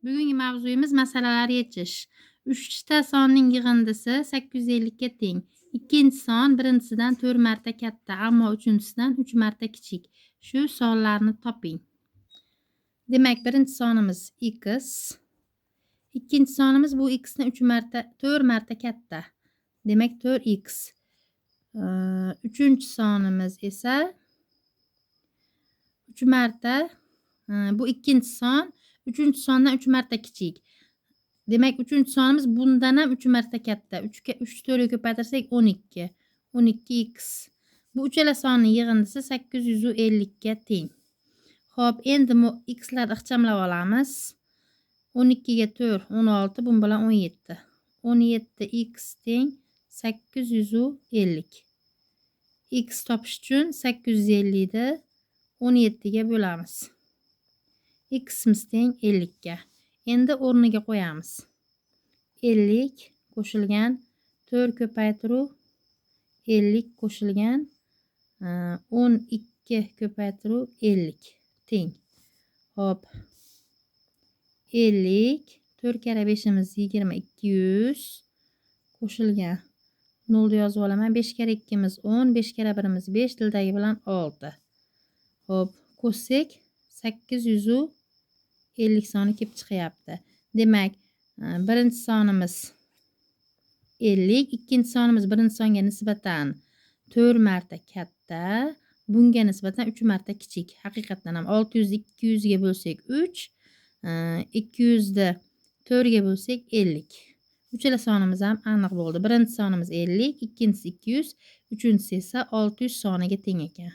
Bugungi mavzuyimiz masalalar yechish. 3 ta sonning yig'indisi 850 ga teng. Ikkinchi son birinchisidan 4 marta katta, ammo uchinchisidan 3 marta kichik. Shu sonlarni toping. Demak, birinchi sonimiz x. Ikkinchi sonimiz bu x ni 4 marta katta. Demak, 4x. Uchinchi sonimiz esa 3 marta bu ikkinchi son, uchinchi sondan 3 marta kichik. Demak, uchinchi sonimiz bundan ham 3 marta katta. 3 ga 3 4 ga ko'paytirsak 12. 12x. Bu uchala sonning yig'indisi 850 ga teng. Xo'p, endi x larni ixchamlab olamiz. 12 ga 4 16, bun bilan 17. 17x teng 850. X topish uchun 850 ni 17 ga bo'lamiz. X'imiz teng 50 ga. Endi o'rniga qo'yamiz. 50 qo'shilgan 4 ko'paytiruv 50 qo'shilgan 12 ko'paytiruv 50 teng. Hop. 50 4 kara 5imiz 20 200 qo'shilgan 0 ni yozib olaman. 5 kara 2imiz 10, 5 kara 1imiz 5, tildagi bilan 6. Hop, qo'shsak 850 soni kelib chiqyapti. Demak, birinchi sonimiz 50, ikkinchi sonimiz birinchi songa nisbatan 4 marta katta, bunga nisbatan 3 marta kichik. Haqiqatan ham 600 ni 200 ga bo'lsak 3, 200 ni 4 ga bo'lsak 50. Uchala sonimiz ham aniq bo'ldi. Birinchi sonimiz 50, ikkinchisi 200, uchinchisi esa 600 soniga teng ekan.